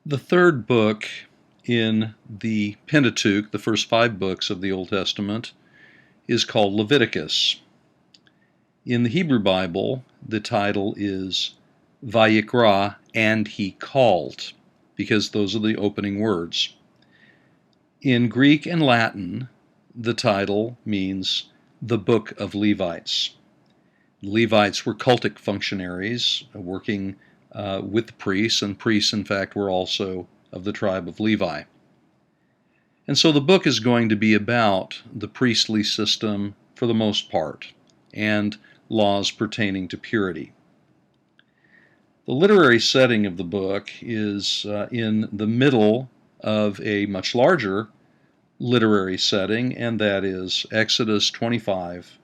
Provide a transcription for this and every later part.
The third book in the Pentateuch, the first 5 books of the Old Testament, is called Leviticus. In the Hebrew Bible, the title is Vayikra, and he called, because those are the opening words. In Greek and Latin, the title means the Book of Levites. Levites were cultic functionaries working with the priests, and priests, in fact, were also of the tribe of Levi. And so the book is going to be about the priestly system for the most part, and laws pertaining to purity. The literary setting of the book is in the middle of a much larger literary setting, and that is Exodus 25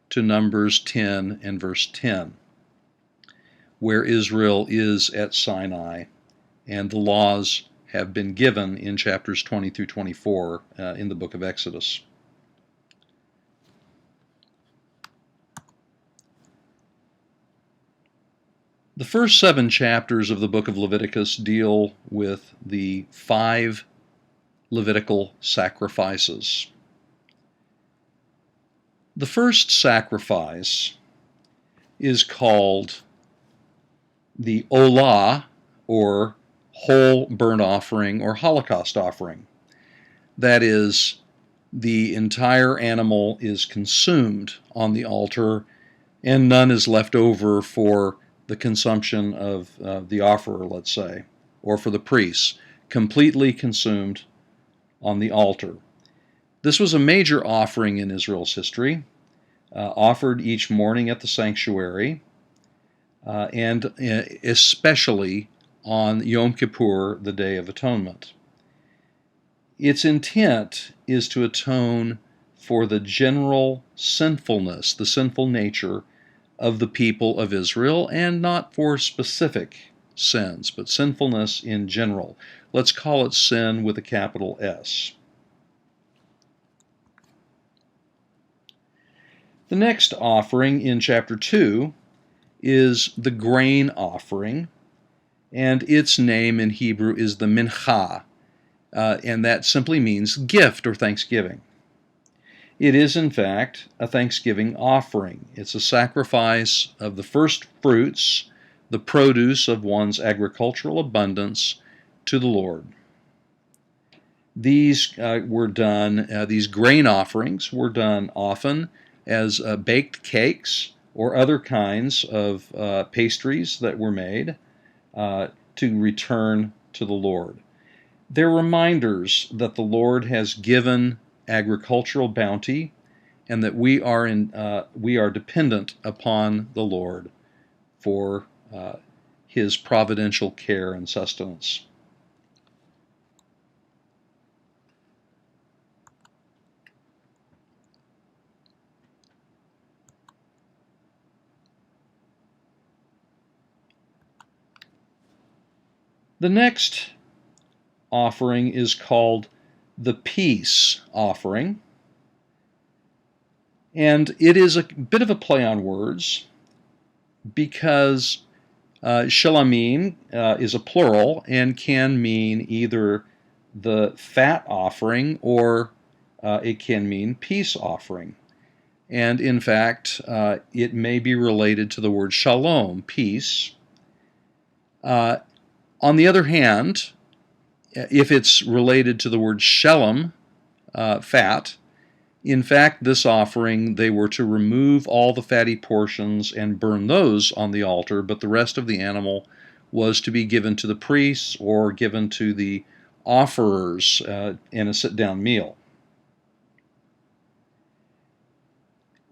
to Numbers 10 and verse 10, where Israel is at Sinai, and the laws have been given in chapters 20 through 24 in the book of Exodus. The first 7 chapters of the book of Leviticus deal with the 5 Levitical sacrifices. The first sacrifice is called the Olah, or whole burnt offering or Holocaust offering. That is, the entire animal is consumed on the altar, and none is left over for the consumption of the offerer, let's say, or for the priests. Completely consumed on the altar. This was a major offering in Israel's history, offered each morning at the sanctuary, and especially on Yom Kippur, the Day of Atonement. Its intent is to atone for the general sinfulness, the sinful nature of the people of Israel, and not for specific sins, but sinfulness in general. Let's call it sin with a capital S. The next offering in chapter 2 is the grain offering, and its name in Hebrew is the mincha, and that simply means gift or thanksgiving. It is, in fact, a thanksgiving offering. It's a sacrifice of the first fruits, the produce of one's agricultural abundance, to the Lord. These were done, these grain offerings were done often as baked cakes or other kinds of pastries that were made to return to the Lord. They're reminders that the Lord has given agricultural bounty, and that we are dependent upon the Lord for His providential care and sustenance. The next offering is called the peace offering, and it is a bit of a play on words because shelamim is a plural and can mean either the fat offering or it can mean peace offering. And in fact, it may be related to the word shalom, peace. On the other hand, if it's related to the word shelem, fat, in fact, this offering, they were to remove all the fatty portions and burn those on the altar, but the rest of the animal was to be given to the priests or given to the offerers in a sit-down meal.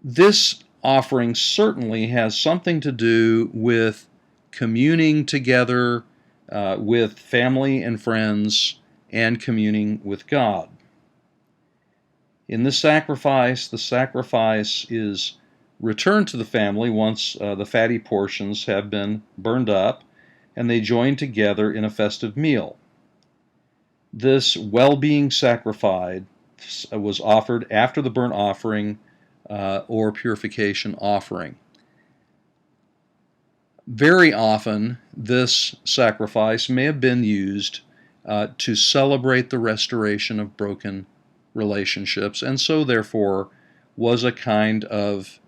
This offering certainly has something to do with communing together with family and friends and communing with God. In this sacrifice, the sacrifice is returned to the family once the fatty portions have been burned up, and they join together in a festive meal. This well-being sacrifice was offered after the burnt offering or purification offering. Very often, this sacrifice may have been used to celebrate the restoration of broken relationships, and so therefore was a kind of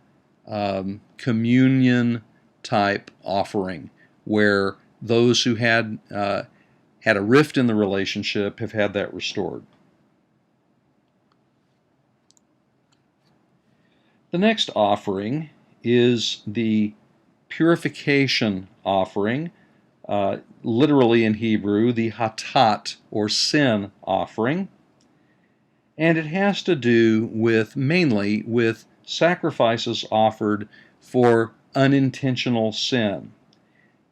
communion type offering where those who had a rift in the relationship have had that restored. The next offering is the purification offering, literally in Hebrew, the hatat, or sin offering. And it has to do mainly with sacrifices offered for unintentional sin.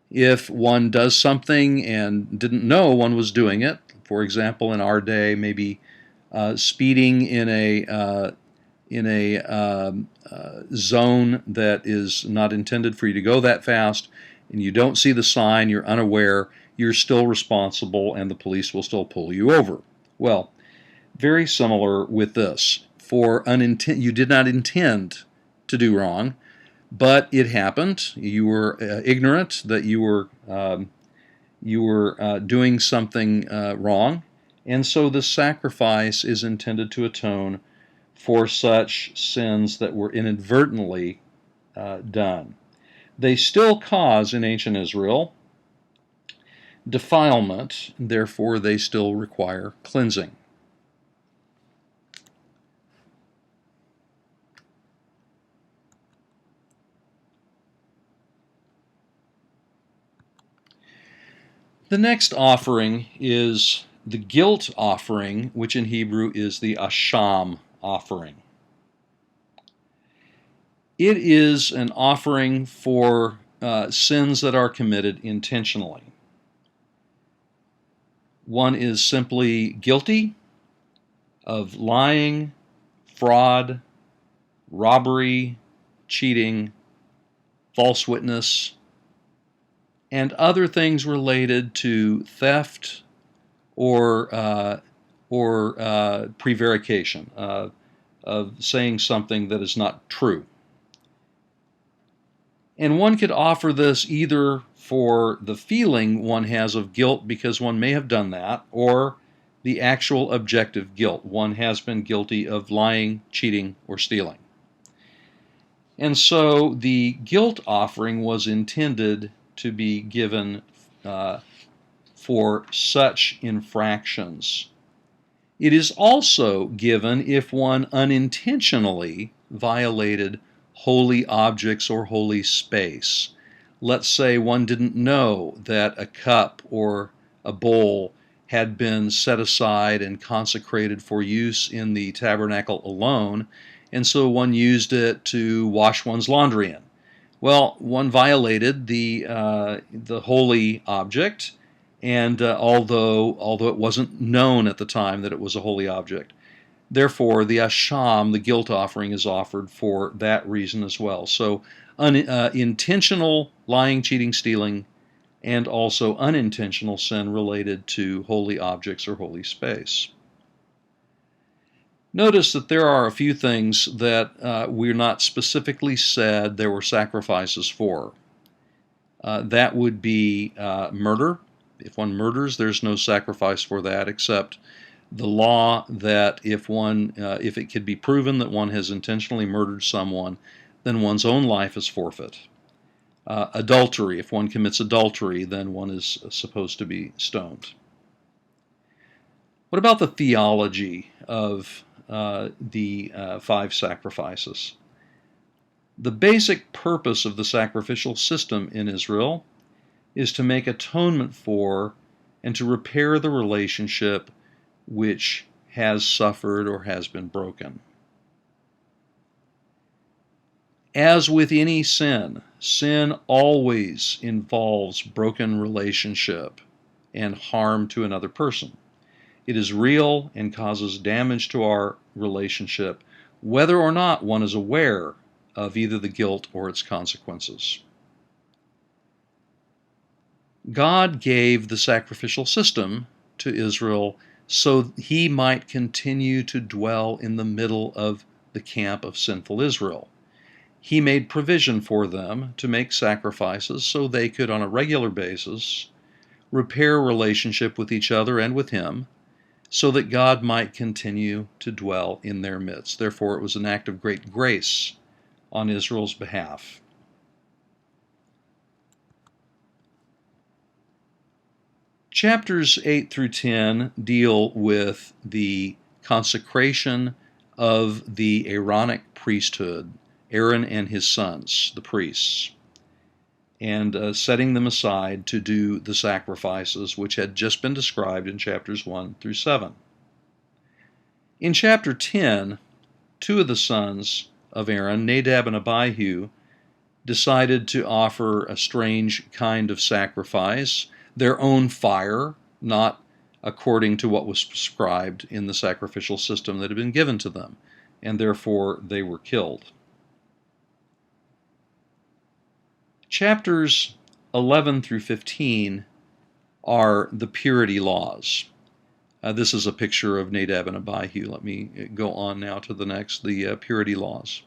If one does something and didn't know one was doing it, for example, in our day, maybe speeding in a zone that is not intended for you to go that fast, and you don't see the sign, you're unaware, you're still responsible, and the police will still pull you over. Well, very similar with this. You did not intend to do wrong, but it happened. You were ignorant that you were doing something wrong, and so the sacrifice is intended to atone for such sins that were inadvertently done. They still cause in ancient Israel defilement, therefore they still require cleansing. The next offering is the guilt offering, which in Hebrew is the asham offering. It is an offering for sins that are committed intentionally. One is simply guilty of lying, fraud, robbery, cheating, false witness, and other things related to theft or prevarication, of saying something that is not true. And one could offer this either for the feeling one has of guilt because one may have done that, or the actual objective guilt. One has been guilty of lying, cheating, or stealing. And so the guilt offering was intended to be given for such infractions. It is also given if one unintentionally violated holy objects or holy space. Let's say one didn't know that a cup or a bowl had been set aside and consecrated for use in the tabernacle alone, and so one used it to wash one's laundry in. Well, one violated the holy object, and although it wasn't known at the time that it was a holy object. Therefore, the asham, the guilt offering, is offered for that reason as well. So intentional lying, cheating, stealing, and also unintentional sin related to holy objects or holy space. Notice that there are a few things that we're not specifically said there were sacrifices for. That would be murder. If one murders, there's no sacrifice for that, except the law that if it could be proven that one has intentionally murdered someone, then one's own life is forfeit. Adultery, if one commits adultery, then one is supposed to be stoned. What about the theology of the 5 sacrifices? The basic purpose of the sacrificial system in Israel is to make atonement for and to repair the relationship which has suffered or has been broken. As with any sin, sin always involves broken relationship and harm to another person. It is real and causes damage to our relationship, whether or not one is aware of either the guilt or its consequences. God gave the sacrificial system to Israel so he might continue to dwell in the middle of the camp of sinful Israel. He made provision for them to make sacrifices so they could, on a regular basis, repair relationship with each other and with Him, so that God might continue to dwell in their midst. Therefore, it was an act of great grace on Israel's behalf. Chapters 8 through 10 deal with the consecration of the Aaronic priesthood, Aaron and his sons, the priests, and setting them aside to do the sacrifices which had just been described in chapters 1 through 7. In chapter 10, two of the sons of Aaron, Nadab and Abihu, decided to offer a strange kind of sacrifice, their own fire, not according to what was prescribed in the sacrificial system that had been given to them, and therefore they were killed. Chapters 11 through 15 are the purity laws. This is a picture of Nadab and Abihu. Let me go on now to the next, the purity laws.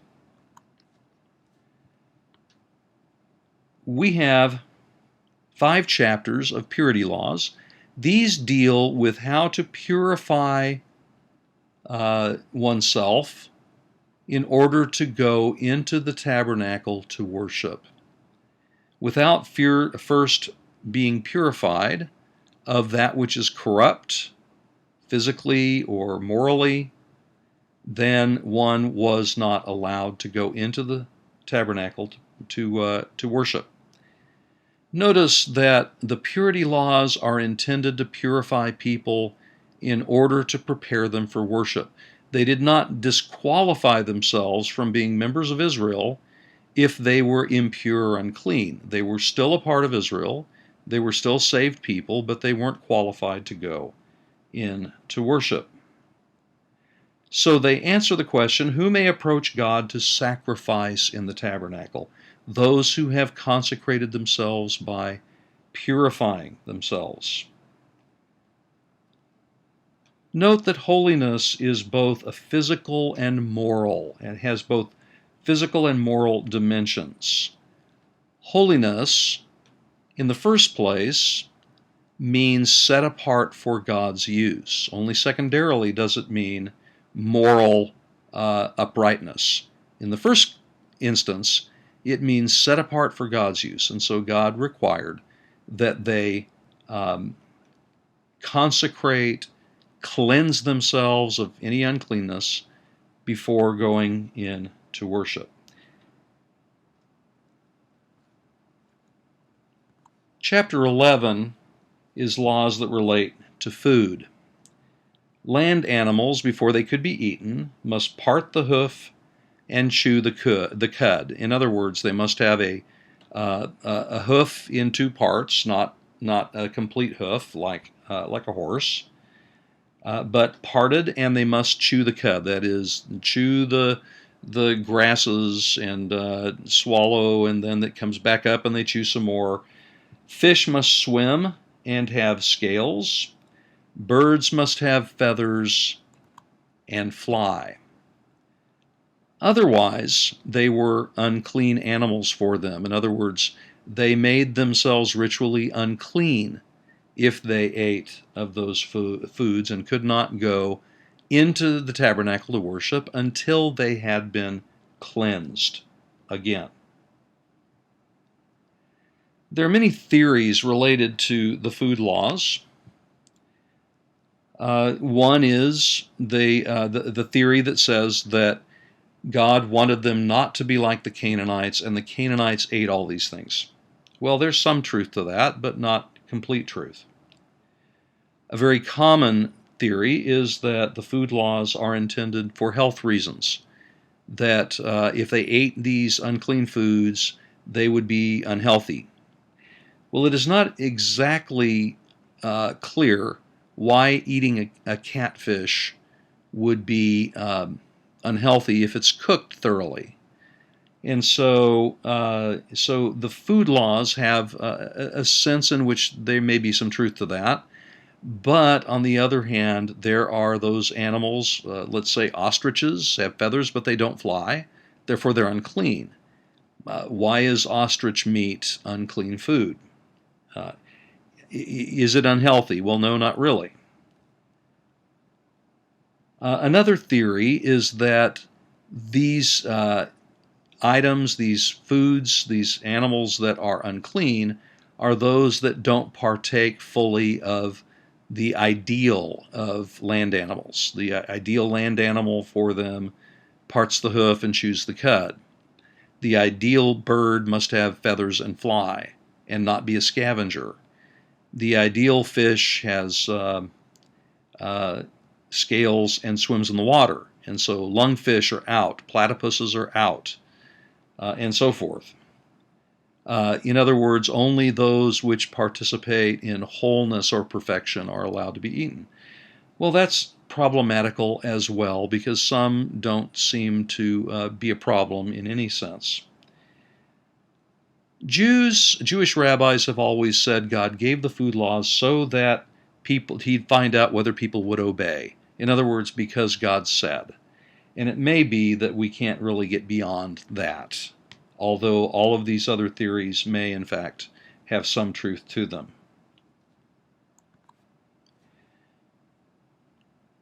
We have 5 chapters of purity laws. These deal with how to purify oneself in order to go into the tabernacle to worship. Without first being purified of that which is corrupt, physically or morally, then one was not allowed to go into the tabernacle to worship. Notice that the purity laws are intended to purify people in order to prepare them for worship. They did not disqualify themselves from being members of Israel if they were impure or unclean. They were still a part of Israel. They were still saved people, but they weren't qualified to go in to worship. So they answer the question, who may approach God to sacrifice in the tabernacle? Those who have consecrated themselves by purifying themselves. Note that holiness is both a physical and moral, and has both physical and moral dimensions. Holiness, in the first place, means set apart for God's use. Only secondarily does it mean moral uprightness. In the first instance, it means set apart for God's use, and so God required that they consecrate, cleanse themselves of any uncleanness before going in to worship. Chapter 11 is laws that relate to food. Land animals, before they could be eaten, must part the hoof and chew the cud. In other words, they must have a hoof in 2 parts, not a complete hoof like a horse, but parted, and they must chew the cud. That is, chew the grasses and swallow, and then it comes back up and they chew some more. Fish must swim and have scales. Birds must have feathers and fly. Otherwise, they were unclean animals for them. In other words, they made themselves ritually unclean if they ate of those foods and could not go into the tabernacle to worship until they had been cleansed again. There are many theories related to the food laws. One is the theory that says that God wanted them not to be like the Canaanites, and the Canaanites ate all these things. Well, there's some truth to that, but not complete truth. A very common theory is that the food laws are intended for health reasons, that if they ate these unclean foods, they would be unhealthy. Well, it is not exactly clear why eating a catfish would be unhealthy if it's cooked thoroughly. And so the food laws have a sense in which there may be some truth to that. But on the other hand, there are those animals, let's say ostriches, have feathers, but they don't fly. Therefore, they're unclean. Why is ostrich meat unclean food? Uh, is it unhealthy? Well, no, not really. Another theory is that these items, these foods, these animals that are unclean are those that don't partake fully of the ideal of land animals. The ideal land animal for them parts the hoof and chews the cud. The ideal bird must have feathers and fly and not be a scavenger. The ideal fish has uh, scales and swims in the water. And so lungfish are out, platypuses are out, and so forth. In other words, only those which participate in wholeness or perfection are allowed to be eaten. Well, that's problematical as well because some don't seem to be a problem in any sense. Jewish rabbis have always said God gave the food laws so that he'd find out whether people would obey. In other words, because God said. And it may be that we can't really get beyond that, although all of these other theories may in fact have some truth to them.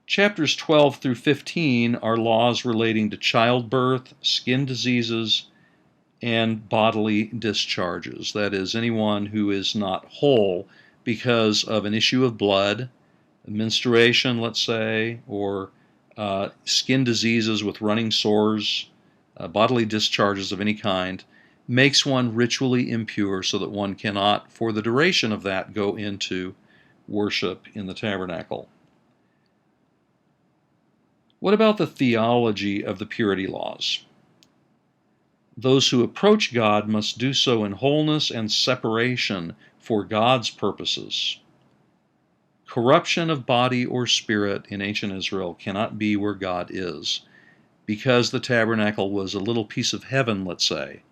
Chapters 12 through 15 are laws relating to childbirth, skin diseases, and bodily discharges. That is, anyone who is not whole because of an issue of blood, menstruation, let's say, or skin diseases with running sores, bodily discharges of any kind, makes one ritually impure so that one cannot, for the duration of that, go into worship in the tabernacle. What about the theology of the purity laws? Those who approach God must do so in wholeness and separation for God's purposes. Corruption of body or spirit in ancient Israel cannot be where God is, because the tabernacle was a little piece of heaven, let's say.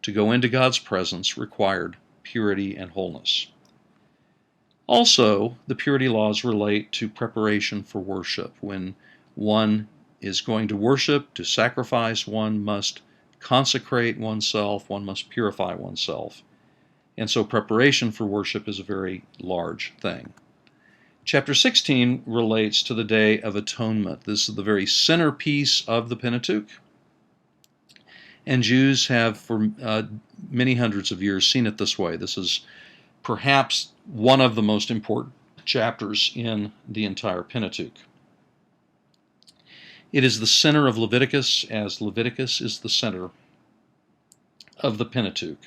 To go into God's presence required purity and wholeness. Also, the purity laws relate to preparation for worship. When one is going to worship, to sacrifice, one must consecrate oneself, one must purify oneself. And so preparation for worship is a very large thing. Chapter 16 relates to the Day of Atonement. This is the very centerpiece of the Pentateuch. And Jews have for many hundreds of years seen it this way. This is perhaps one of the most important chapters in the entire Pentateuch. It is the center of Leviticus, as Leviticus is the center of the Pentateuch.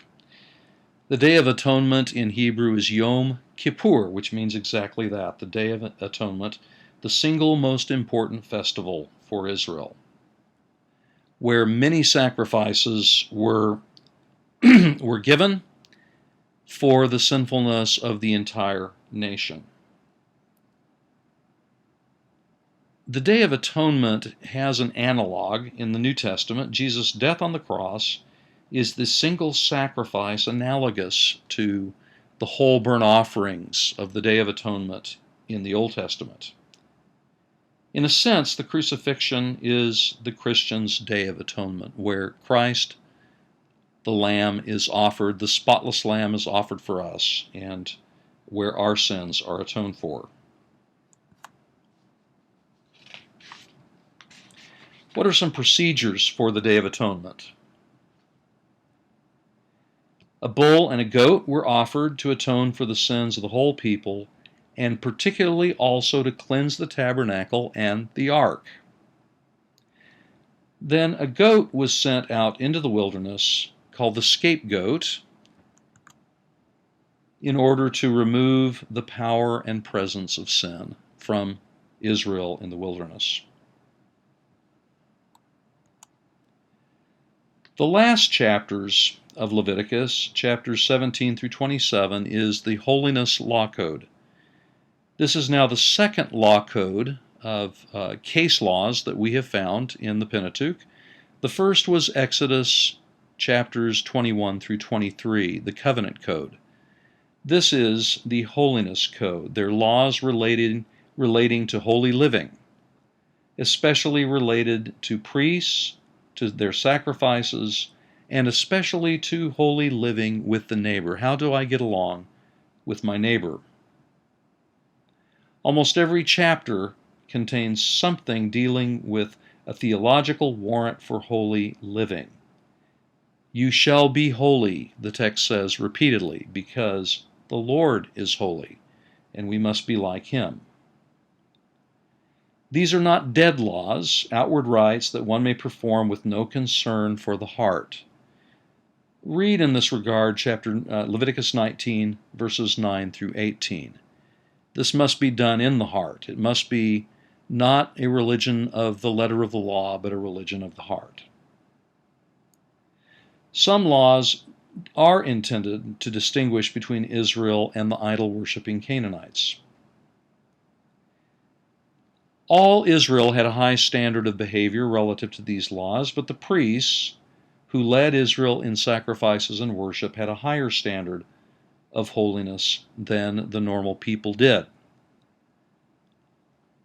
The Day of Atonement in Hebrew is Yom Kippur, which means exactly that, the Day of Atonement, the single most important festival for Israel, where many sacrifices were given for the sinfulness of the entire nation. The Day of Atonement has an analog in the New Testament. Jesus' death on the cross is the single sacrifice analogous to the whole burnt offerings of the Day of Atonement in the Old Testament. In a sense, the crucifixion is the Christian's Day of Atonement, where Christ, the Lamb, is offered, the spotless Lamb is offered for us, and where our sins are atoned for. What are some procedures for the Day of Atonement? A bull and a goat were offered to atone for the sins of the whole people, and particularly also to cleanse the tabernacle and the ark. Then a goat was sent out into the wilderness, called the scapegoat, in order to remove the power and presence of sin from Israel in the wilderness. The last chapters of Leviticus, chapters 17 through 27, is the Holiness Law Code. This is now the second law code of case laws that we have found in the Pentateuch. The first was Exodus chapters 21 through 23, the Covenant Code. This is the Holiness Code. They're laws relating to holy living, especially related to priests, to their sacrifices, and especially to holy living with the neighbor. How do I get along with my neighbor? Almost every chapter contains something dealing with a theological warrant for holy living. You shall be holy, the text says repeatedly, because the Lord is holy, and we must be like him. These are not dead laws, outward rites that one may perform with no concern for the heart. Read in this regard Leviticus 19, verses 9 through 18. This must be done in the heart. It must be not a religion of the letter of the law, but a religion of the heart. Some laws are intended to distinguish between Israel and the idol-worshiping Canaanites. All Israel had a high standard of behavior relative to these laws, but the priests who led Israel in sacrifices and worship had a higher standard of holiness than the normal people did.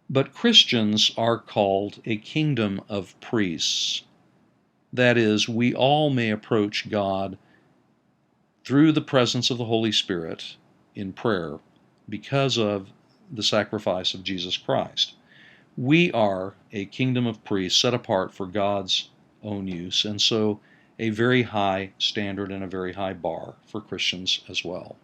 But Christians are called a kingdom of priests. That is, we all may approach God through the presence of the Holy Spirit in prayer because of the sacrifice of Jesus Christ. We are a kingdom of priests set apart for God's own use, and so a very high standard and a very high bar for Christians as well.